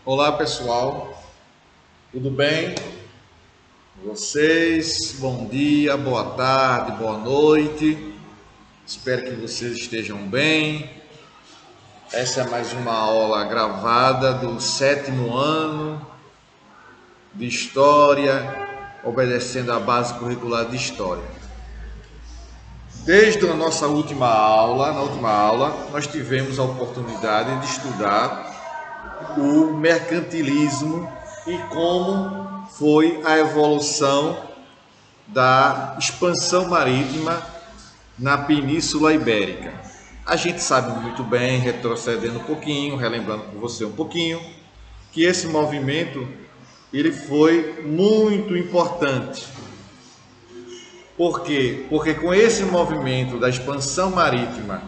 Olá pessoal, tudo bem com vocês? Bom dia, boa tarde, boa noite. Espero que vocês estejam bem. Essa é mais uma aula gravada do sétimo ano de História, obedecendo à base curricular de História. Desde a nossa última aula, nós tivemos a oportunidade de estudar o mercantilismo e como foi a evolução da expansão marítima na Península Ibérica. A gente sabe muito bem, retrocedendo um pouquinho, relembrando com você um pouquinho, que esse movimento ele foi muito importante. Por quê? Porque com esse movimento da expansão marítima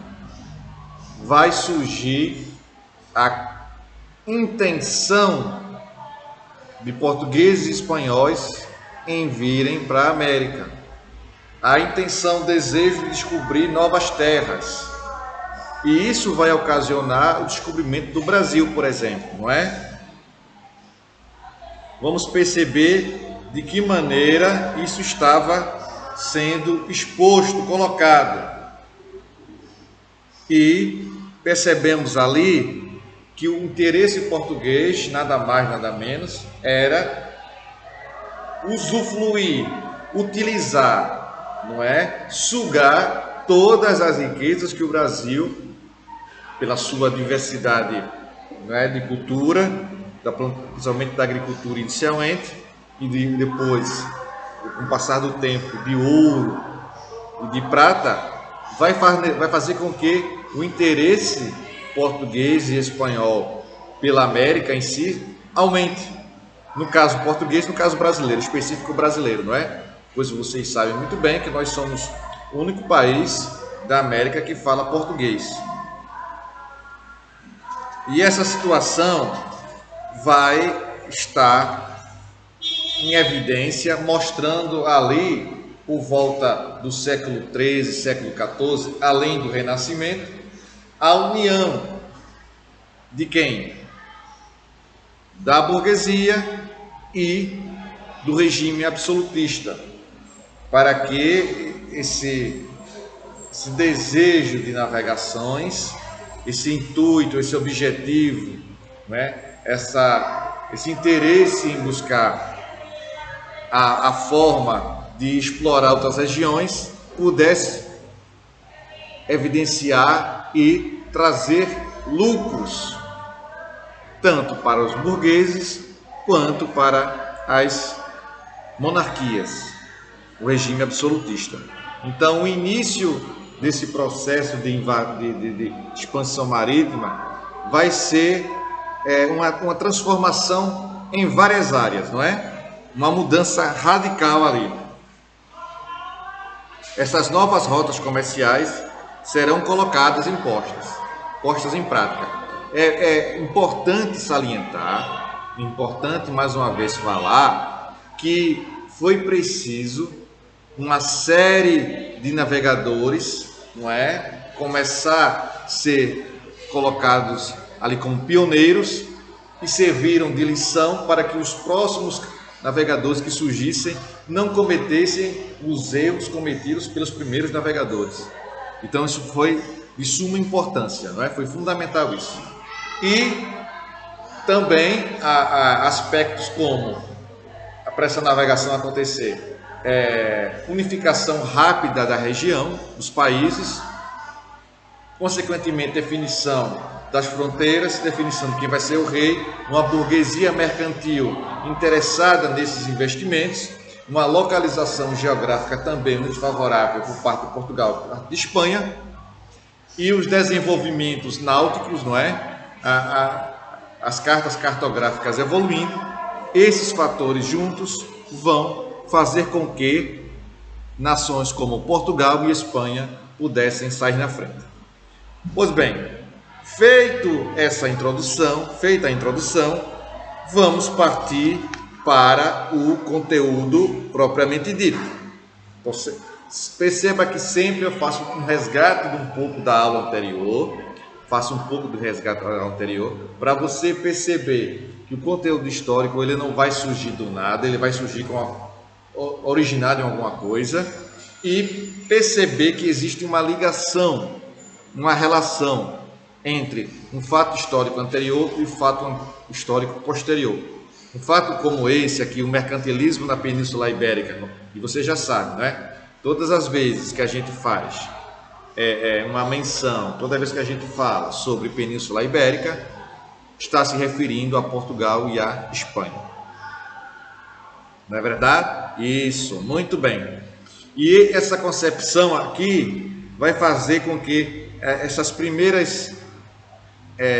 vai surgir a intenção de portugueses e espanhóis em virem para a América. A intenção, o desejo de descobrir novas terras. E isso vai ocasionar o descobrimento do Brasil, por exemplo, não é? Vamos perceber de que maneira isso estava sendo exposto, colocado. E percebemos ali que o interesse português, nada mais, nada menos, era usufruir, utilizar, não é? Sugar todas as riquezas que o Brasil, pela sua diversidade, não é, de cultura, principalmente da agricultura inicialmente, e depois, com o passar do tempo, de ouro e de prata, vai fazer com que o interesse português e espanhol pela América em si aumente. No caso português, no caso brasileiro, específico brasileiro, não é? Pois vocês sabem muito bem que nós somos o único país da América que fala português. E essa situação vai estar em evidência, mostrando ali, por volta do século XIII, século XIV, além do Renascimento, a união de quem? Da burguesia e do regime absolutista, para que esse desejo de navegações, esse intuito, esse objetivo, né, esse interesse em buscar a forma de explorar outras regiões, pudesse evidenciar e trazer lucros, tanto para os burgueses quanto para as monarquias, o regime absolutista. Então, o início desse processo de expansão marítima vai ser uma transformação em várias áreas, não é? Uma mudança radical ali. Essas novas rotas comerciais serão colocadas postas em prática. É importante salientar, importante mais uma vez falar, que foi preciso uma série de navegadores, não é, começar a ser colocados ali como pioneiros e serviram de lição para que os próximos navegadores que surgissem não cometessem os erros cometidos pelos primeiros navegadores. Então isso foi de suma importância, não é? Foi fundamental isso. E também aspectos como para essa navegação acontecer, unificação rápida da região, dos países, consequentemente definição das fronteiras, definição de quem vai ser o rei, uma burguesia mercantil interessada nesses investimentos, uma localização geográfica também muito favorável por parte de Portugal, por parte de Espanha, e os desenvolvimentos náuticos, não é? As cartas cartográficas evoluindo, esses fatores juntos vão fazer com que nações como Portugal e Espanha pudessem sair na frente. Pois bem, feita a introdução, vamos partir para o conteúdo propriamente dito. Perceba que sempre eu faço um resgate de um pouco da aula anterior, para você perceber que o conteúdo histórico ele não vai surgir do nada, ele vai surgir originado em alguma coisa, e perceber que existe uma ligação, uma relação entre um fato histórico anterior e um fato histórico posterior. Um fato como esse aqui, o mercantilismo na Península Ibérica, e você já sabe, né? Todas as vezes que a gente faz uma menção, toda vez que a gente fala sobre Península Ibérica, está se referindo a Portugal e a Espanha. Não é verdade? Isso, muito bem. E essa concepção aqui vai fazer com que essas primeiras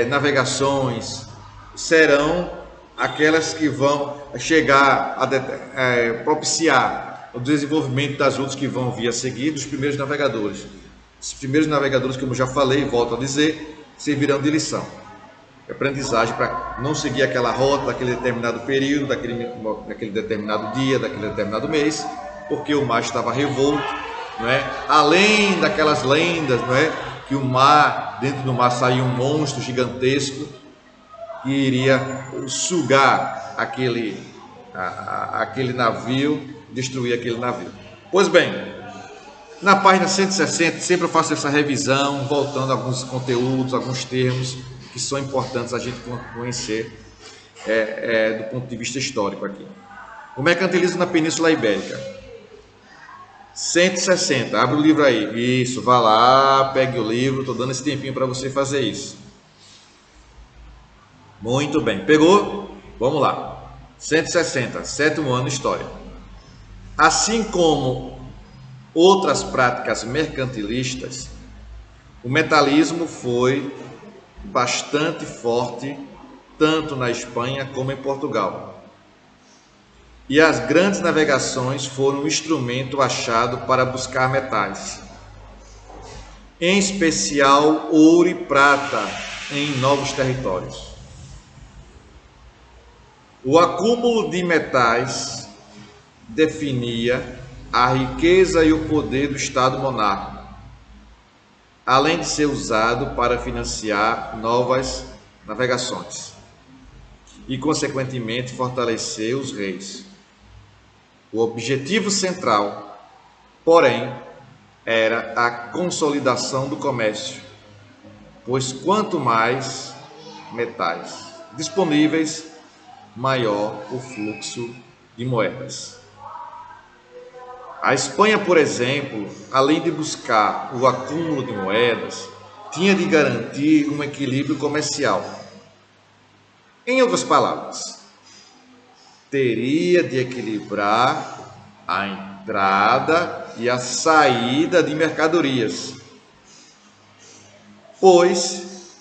navegações serão aquelas que vão chegar a propiciar o desenvolvimento das outras que vão vir a seguir dos primeiros navegadores. Os primeiros navegadores, como eu já falei, volto a dizer, servirão de lição, de aprendizagem para não seguir aquela rota daquele determinado período, daquele determinado dia, daquele determinado mês, porque o mar estava revolto, não é? Além daquelas lendas, não é? Que o mar, dentro do mar saía um monstro gigantesco que iria sugar aquele navio, destruir aquele navio. Pois bem, na página 160 sempre eu faço essa revisão, voltando a alguns conteúdos, alguns termos que são importantes a gente conhecer do ponto de vista histórico aqui. O mercantilismo na Península Ibérica. 160, abre o livro aí. Isso, vá lá, pegue o livro, estou dando esse tempinho para você fazer isso. Muito bem, pegou? Vamos lá. 160, sétimo ano, História. Assim como outras práticas mercantilistas, o metalismo foi bastante forte, tanto na Espanha como em Portugal. E as grandes navegações foram um instrumento achado para buscar metais, em especial ouro e prata em novos territórios. O acúmulo de metais definia a riqueza e o poder do Estado monárquico, além de ser usado para financiar novas navegações e, consequentemente, fortalecer os reis. O objetivo central, porém, era a consolidação do comércio, pois quanto mais metais disponíveis, maior o fluxo de moedas. A Espanha, por exemplo, além de buscar o acúmulo de moedas, tinha de garantir um equilíbrio comercial. Em outras palavras, teria de equilibrar a entrada e a saída de mercadorias, pois,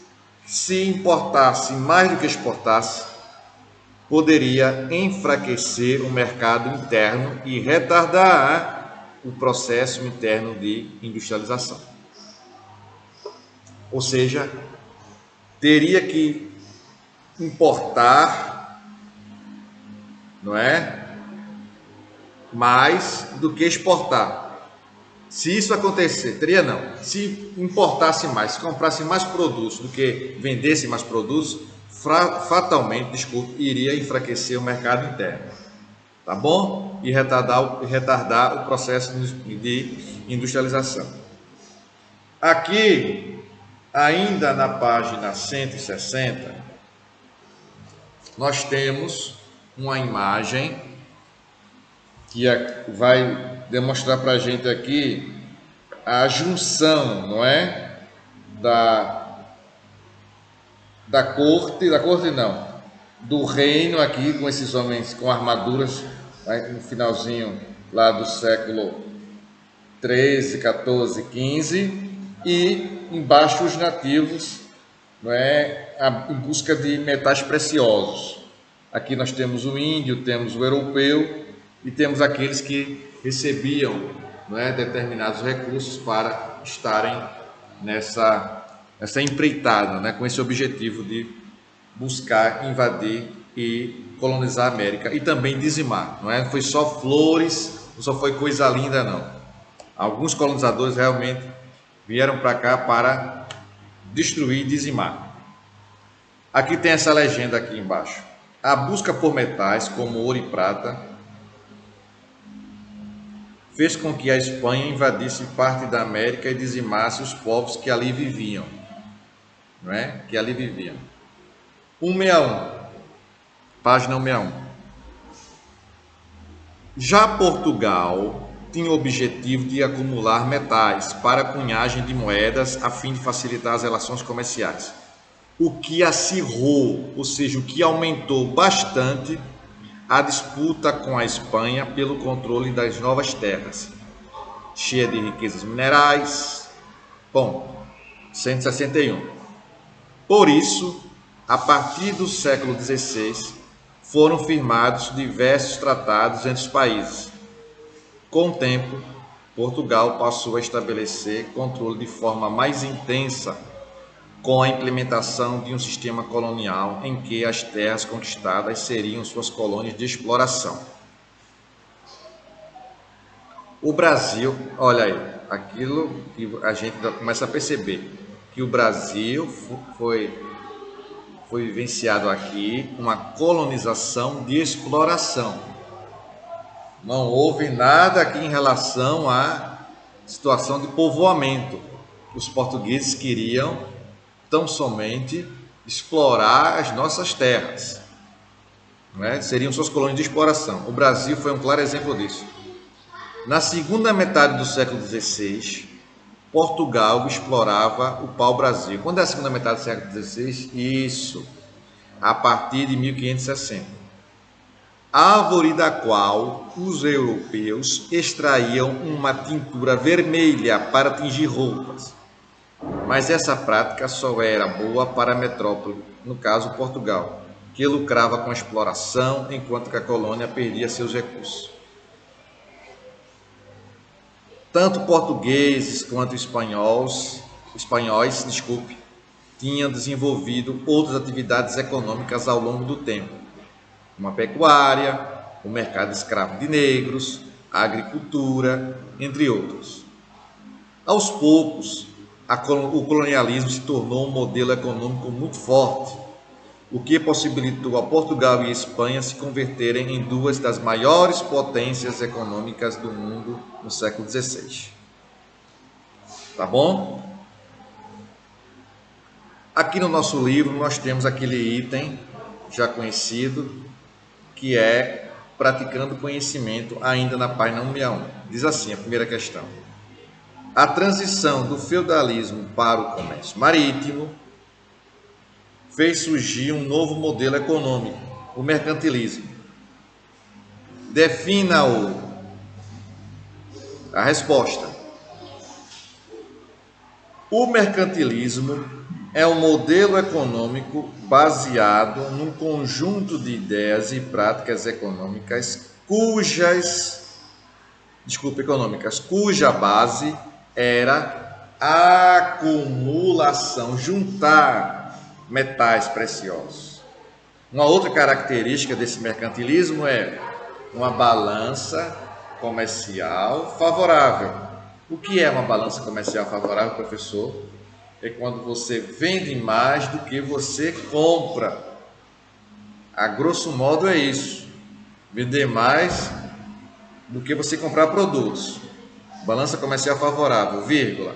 se importasse mais do que exportasse, poderia enfraquecer o mercado interno e retardar o processo interno de industrialização. Ou seja, teria que importar, não é? Mais do que exportar. Se isso acontecer, teria não. Se importasse mais, se comprasse mais produtos do que vendesse mais produtos, fatalmente, iria enfraquecer o mercado interno. Tá bom? E retardar o processo de industrialização. Aqui, ainda na página 160, nós temos uma imagem que vai demonstrar para a gente aqui a junção, não é? Do reino aqui, com esses homens com armaduras, no finalzinho lá do século 13, 14, 15, e embaixo os nativos, não é? Em busca de metais preciosos. Aqui nós temos o índio, temos o europeu e temos aqueles que recebiam, não é, determinados recursos para estarem nessa empreitada, né, com esse objetivo de buscar invadir e colonizar a América e também dizimar. Não foi só flores, não só foi coisa linda, não. Alguns colonizadores realmente vieram para cá para destruir e dizimar. Aqui tem essa legenda aqui embaixo. A busca por metais como ouro e prata fez com que a Espanha invadisse parte da América e dizimasse os povos que ali viviam, não é? Que ali viviam. 161, página 161. Já Portugal tinha o objetivo de acumular metais para a cunhagem de moedas a fim de facilitar as relações comerciais, o que acirrou, ou seja, o que aumentou bastante a disputa com a Espanha pelo controle das novas terras, cheia de riquezas minerais. Bom, 161. Por isso, a partir do século XVI, foram firmados diversos tratados entre os países. Com o tempo, Portugal passou a estabelecer controle de forma mais intensa com a implementação de um sistema colonial em que as terras conquistadas seriam suas colônias de exploração. O Brasil, olha aí, aquilo que a gente começa a perceber, que o Brasil foi vivenciado aqui uma colonização de exploração. Não houve nada aqui em relação à situação de povoamento. Os portugueses queriam tão somente explorar as nossas terras, né? Seriam suas colônias de exploração. O Brasil foi um claro exemplo disso. Na segunda metade do século XVI, Portugal explorava o pau-brasil. Quando é a segunda metade do século XVI? Isso, a partir de 1560. Árvore da qual os europeus extraíam uma tintura vermelha para tingir roupas. Mas essa prática só era boa para a metrópole, no caso Portugal, que lucrava com a exploração, enquanto que a colônia perdia seus recursos. Tanto portugueses quanto espanhóis, tinham desenvolvido outras atividades econômicas ao longo do tempo, como a pecuária, o mercado escravo de negros, a agricultura, entre outros. Aos poucos, o colonialismo se tornou um modelo econômico muito forte, o que possibilitou a Portugal e a Espanha se converterem em duas das maiores potências econômicas do mundo no século XVI. Tá bom? Aqui no nosso livro nós temos aquele item já conhecido, que é praticando conhecimento, ainda na página 161. Diz assim a primeira questão: a transição do feudalismo para o comércio marítimo fez surgir um novo modelo econômico, o mercantilismo. Defina-o. A resposta: o mercantilismo é um modelo econômico baseado num conjunto de ideias e práticas econômicas cuja base era a acumulação, juntar metais preciosos. Uma outra característica desse mercantilismo é uma balança comercial favorável. O que é uma balança comercial favorável, professor? É quando você vende mais do que você compra. A grosso modo é isso. Vender mais do que você comprar produtos. Balança comercial favorável, vírgula.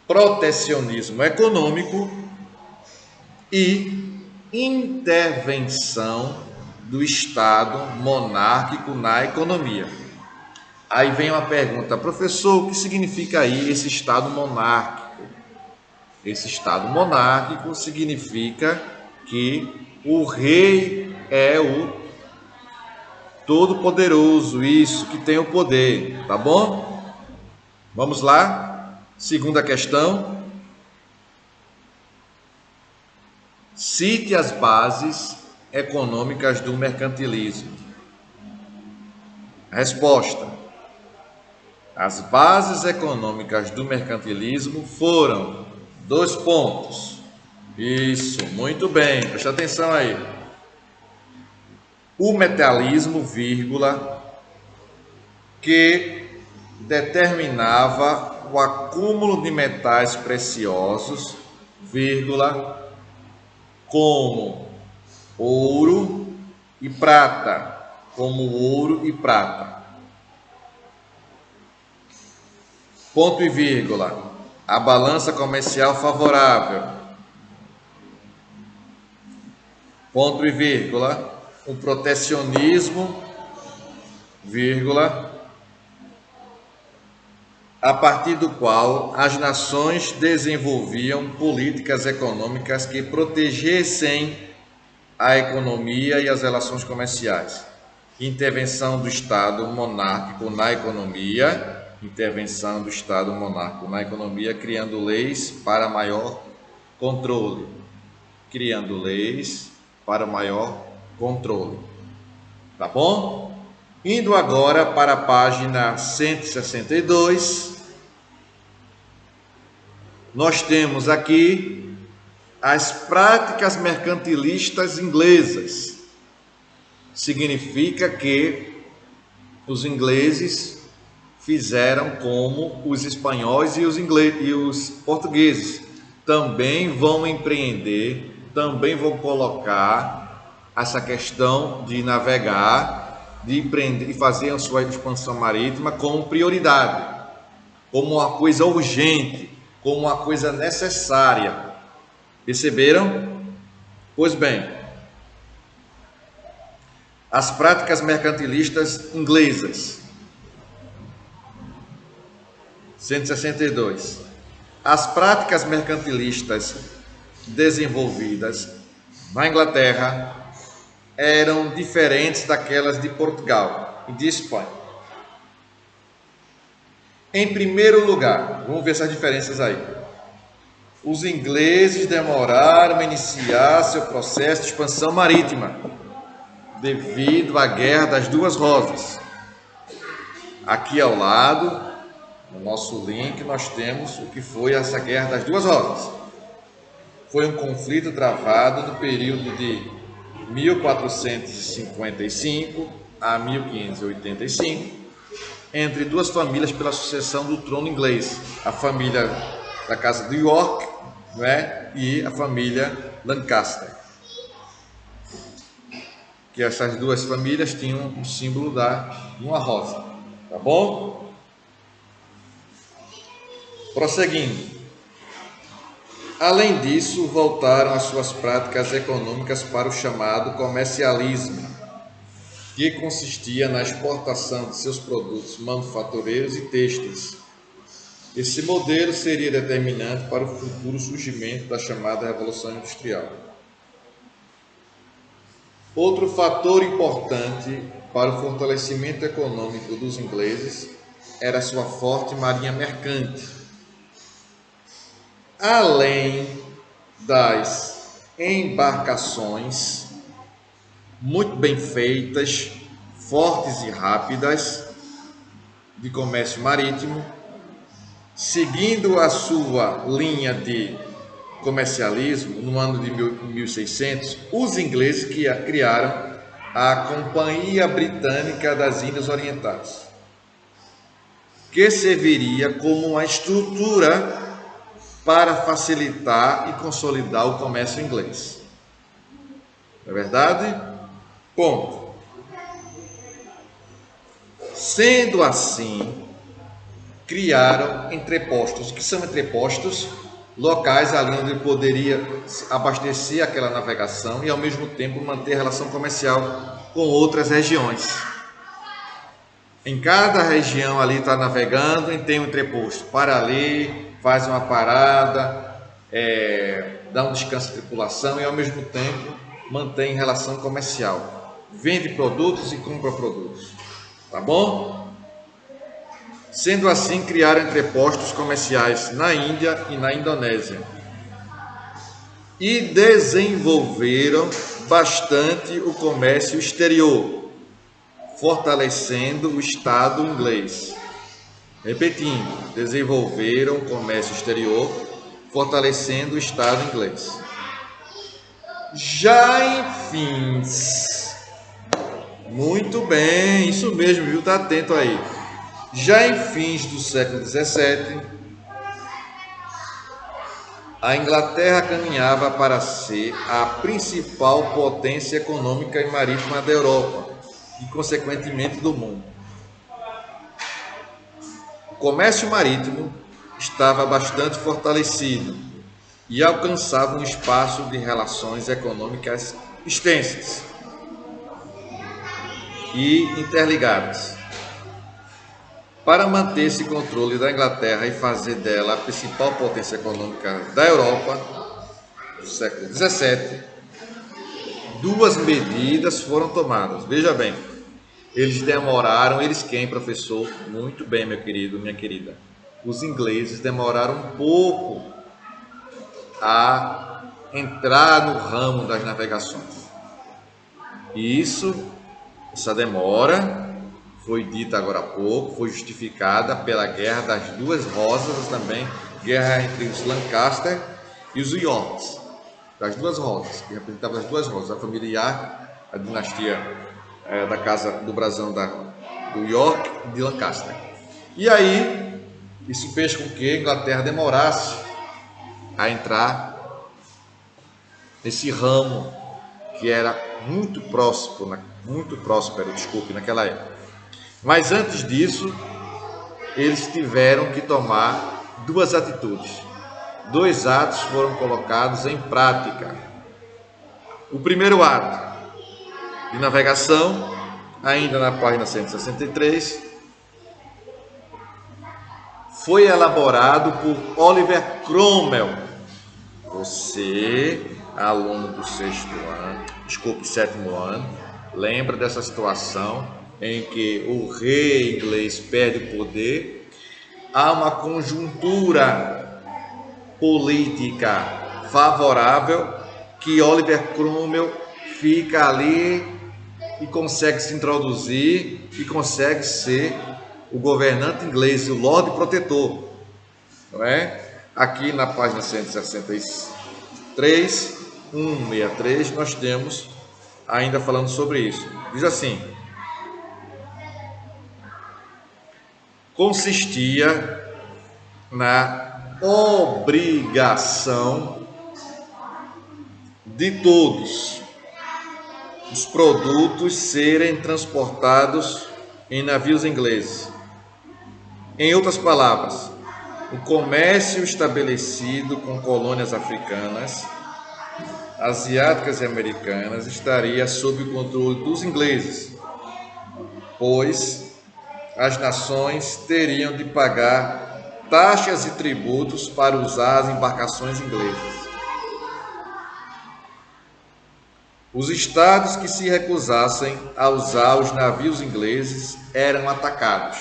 Protecionismo econômico e intervenção do Estado monárquico na economia. Aí vem uma pergunta: professor, o que significa aí esse Estado monárquico? Esse Estado monárquico significa que o rei é o todo-poderoso, isso, que tem o poder, tá bom? Vamos lá, segunda questão. Cite as bases econômicas do mercantilismo. Resposta: as bases econômicas do mercantilismo foram... Dois pontos. Isso, muito bem, preste atenção aí. O metalismo, vírgula, que determinava o acúmulo de metais preciosos, vírgula, como ouro, e prata, como ouro e prata. Ponto e vírgula. A balança comercial favorável. Ponto e vírgula. O protecionismo, vírgula, a partir do qual as nações desenvolviam políticas econômicas que protegessem a economia e as relações comerciais. Intervenção do Estado monárquico na economia, criando leis para maior controle. Tá bom? Indo agora para a página 162, nós temos aqui as práticas mercantilistas inglesas. Significa que os ingleses fizeram como os espanhóis e os portugueses. Também vão empreender, também vão colocar essa questão de navegar, de empreender e fazer a sua expansão marítima como prioridade, como uma coisa urgente, como uma coisa necessária. Perceberam? Pois bem, as práticas mercantilistas inglesas. 162. As práticas mercantilistas desenvolvidas na Inglaterra eram diferentes daquelas de Portugal e de Espanha. Em primeiro lugar, vamos ver essas diferenças aí. Os ingleses demoraram a iniciar seu processo de expansão marítima devido à Guerra das Duas Rosas. Aqui ao lado, no nosso link, nós temos o que foi essa Guerra das Duas Rosas. Foi um conflito travado no período de 1455 a 1585 entre duas famílias pela sucessão do trono inglês, a família da Casa de York, né, e a família Lancaster. Que essas duas famílias tinham um símbolo de uma rosa, tá bom? Prosseguindo. Além disso, voltaram às suas práticas econômicas para o chamado comercialismo, que consistia na exportação de seus produtos manufatureiros e têxteis. Esse modelo seria determinante para o futuro surgimento da chamada Revolução Industrial. Outro fator importante para o fortalecimento econômico dos ingleses era sua forte marinha mercante. Além das embarcações muito bem feitas, fortes e rápidas, de comércio marítimo, seguindo a sua linha de comercialismo, no ano de 1600, os ingleses criaram a Companhia Britânica das Índias Orientais, que serviria como uma estrutura para facilitar e consolidar o comércio inglês. Não é verdade? Ponto. Sendo assim, criaram entrepostos. O que são entrepostos? Locais ali onde poderia abastecer aquela navegação e ao mesmo tempo manter relação comercial com outras regiões. Em cada região ali está navegando e tem um entreposto. Para ali, faz uma parada, dá um descanso à tripulação e ao mesmo tempo mantém relação comercial. Vende produtos e compra produtos. Tá bom? Sendo assim, criaram entrepostos comerciais na Índia e na Indonésia. E desenvolveram bastante o comércio exterior, fortalecendo o Estado inglês. Repetindo, desenvolveram o comércio exterior, fortalecendo o Estado inglês. Já em fins, muito bem, isso mesmo, viu? Tá atento aí. Já em fins do século XVII, a Inglaterra caminhava para ser a principal potência econômica e marítima da Europa e, consequentemente, do mundo. O comércio marítimo estava bastante fortalecido e alcançava um espaço de relações econômicas extensas e interligadas. Para manter esse controle da Inglaterra e fazer dela a principal potência econômica da Europa do século XVII, duas medidas foram tomadas. Veja bem, eles quem, professor? Muito bem, meu querido, minha querida. Os ingleses demoraram um pouco a entrar no ramo das navegações. E essa demora foi dita agora há pouco, foi justificada pela Guerra das Duas Rosas, também guerra entre os Lancaster e os Yorks, das Duas Rosas, que representavam as Duas Rosas, a família York, a dinastia da casa do brasão do York e de Lancaster. E aí, isso fez com que a Inglaterra demorasse a entrar nesse ramo que era muito próspero naquela época. Mas antes disso, eles tiveram que tomar duas atitudes. Dois atos foram colocados em prática. O primeiro ato de navegação, ainda na página 163, foi elaborado por Oliver Cromwell. Você, aluno do sétimo ano, lembra dessa situação em que o rei inglês perde o poder, há uma conjuntura política favorável que Oliver Cromwell fica ali e consegue se introduzir e consegue ser o governante inglês, o Lorde Protetor, não é? Aqui na página 163, nós temos ainda falando sobre isso. Diz assim: consistia na obrigação de todos os produtos serem transportados em navios ingleses. Em outras palavras, o comércio estabelecido com colônias africanas, asiáticas e americanas estaria sob o controle dos ingleses, pois as nações teriam de pagar taxas e tributos para usar as embarcações inglesas. Os estados que se recusassem a usar os navios ingleses eram atacados,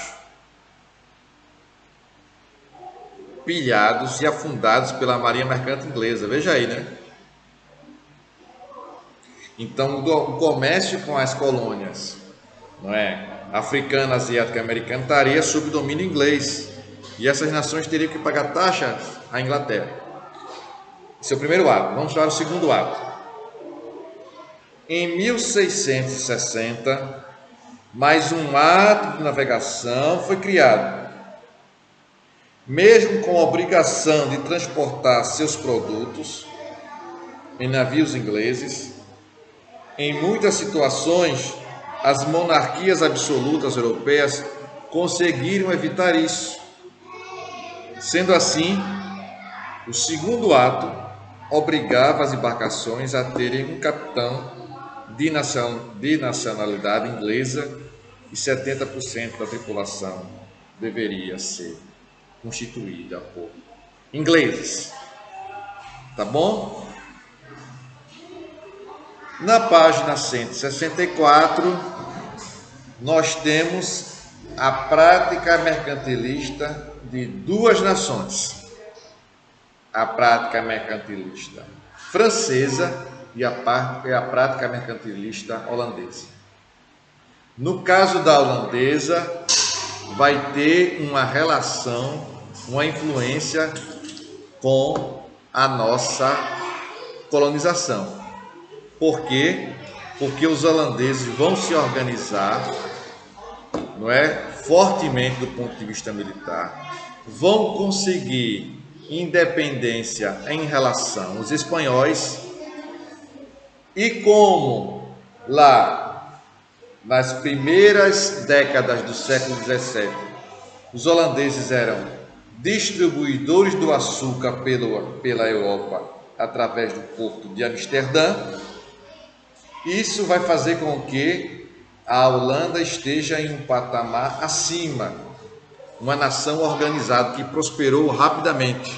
pilhados e afundados pela marinha mercante inglesa. Veja aí, né? Então, o comércio com as colônias, não é, africana, asiática e americana estaria sob domínio inglês, e essas nações teriam que pagar taxas à Inglaterra. Esse é o primeiro ato. Vamos para o segundo ato. Em 1660, mais um ato de navegação foi criado. Mesmo com a obrigação de transportar seus produtos em navios ingleses, em muitas situações, as monarquias absolutas europeias conseguiram evitar isso. Sendo assim, o segundo ato obrigava as embarcações a terem um capitão de nacionalidade inglesa e 70% da tripulação deveria ser constituída por ingleses. Tá bom? Na página 164, nós temos a prática mercantilista de duas nações. A prática mercantilista francesa e a prática mercantilista holandesa. No caso da holandesa, vai ter uma relação, uma influência com a nossa colonização. Por quê? Porque os holandeses vão se organizar, não é, fortemente do ponto de vista militar, vão conseguir independência em relação aos espanhóis, e como lá nas primeiras décadas do século XVII os holandeses eram distribuidores do açúcar pela Europa através do porto de Amsterdã, isso vai fazer com que a Holanda esteja em um patamar acima, uma nação organizada que prosperou rapidamente.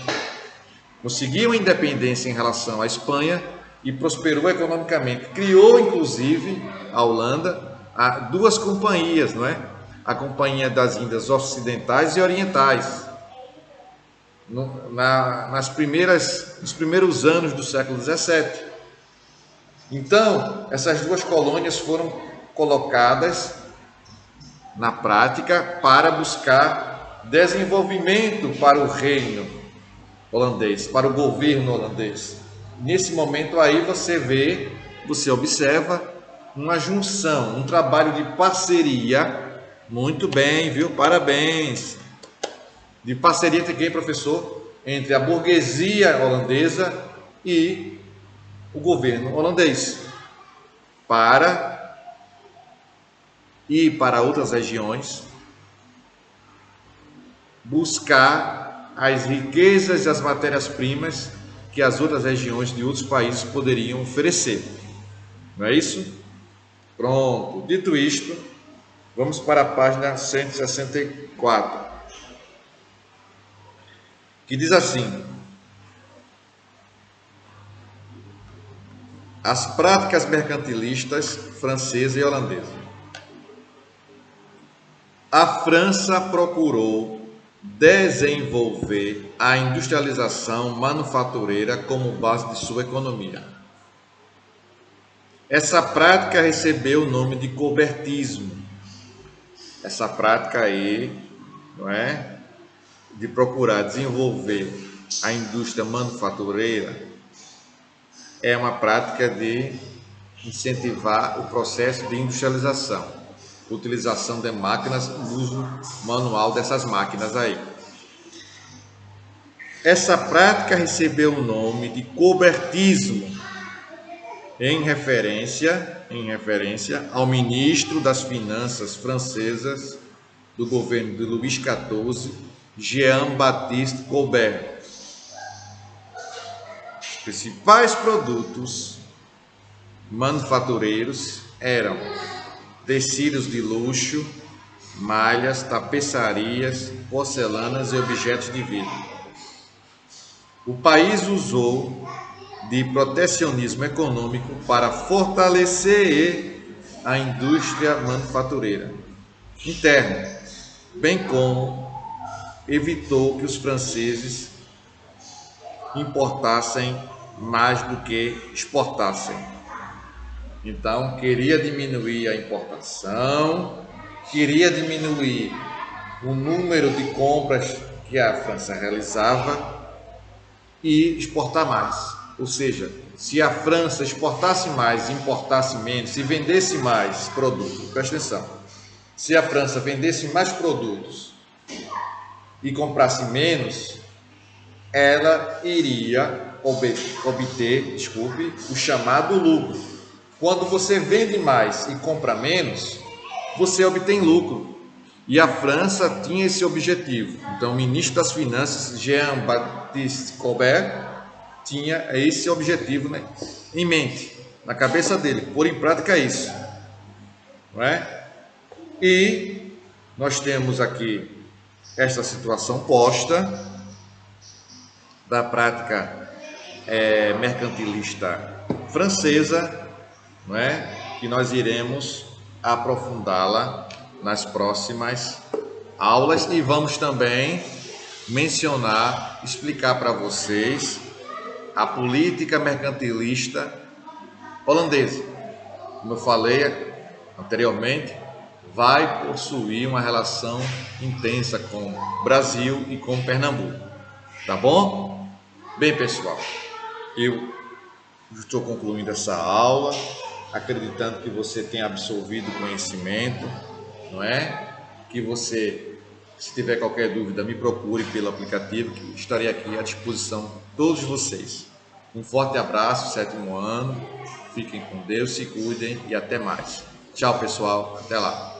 Conseguiu a independência em relação à Espanha e prosperou economicamente. Criou, inclusive, a Holanda, duas companhias, não é? A Companhia das Índias Ocidentais e Orientais. Nos primeiros anos do século XVII. Então, essas duas colônias foram colocadas na prática para buscar desenvolvimento para o reino holandês, para o governo holandês. Nesse momento aí você observa uma junção, um trabalho de parceria, muito bem, viu? Parabéns! De parceria entre quem, professor? Entre a burguesia holandesa e o governo holandês, para ir para outras regiões, buscar as riquezas e as matérias-primas que as outras regiões de outros países poderiam oferecer. Não é isso? Pronto. Dito isto, vamos para a página 164, que diz assim: as práticas mercantilistas francesa e holandesa. A França procurou desenvolver a industrialização manufatureira como base de sua economia. Essa prática recebeu o nome de cobertismo. Essa prática aí, não é? De procurar desenvolver a indústria manufatureira é uma prática de incentivar o processo de industrialização, utilização de máquinas, uso manual dessas máquinas aí. Essa prática recebeu o nome de cobertismo, em referência ao ministro das Finanças francesas do governo de Luís XIV, Jean-Baptiste Colbert. Os principais produtos manufatureiros eram tecidos de luxo, malhas, tapeçarias, porcelanas e objetos de vidro. O país usou de protecionismo econômico para fortalecer a indústria manufatureira interna, bem como evitou que os franceses importassem mais do que exportassem. Então, queria diminuir a importação, queria diminuir o número de compras que a França realizava e exportar mais. Ou seja, se a França exportasse mais, importasse menos, se vendesse mais produtos, presta atenção, se a França vendesse mais produtos e comprasse menos, ela iria obter, o chamado lucro. Quando você vende mais e compra menos, você obtém lucro. E a França tinha esse objetivo. Então, o ministro das Finanças, Jean-Baptiste Colbert, tinha esse objetivo, né, em mente, na cabeça dele, pôr em prática isso. Não é? E nós temos aqui esta situação posta da prática mercantilista francesa, não é? Que nós iremos aprofundá-la nas próximas aulas e vamos também mencionar, explicar para vocês a política mercantilista holandesa. Como eu falei anteriormente, vai possuir uma relação intensa com o Brasil e com Pernambuco. Tá bom? Bem, pessoal, eu estou concluindo essa aula, acreditando que você tenha absorvido o conhecimento, não é? Que você Se tiver qualquer dúvida, me procure pelo aplicativo, que estarei aqui à disposição de todos vocês. Um forte abraço, 7º ano, fiquem com Deus, se cuidem e até mais. Tchau, pessoal, até lá.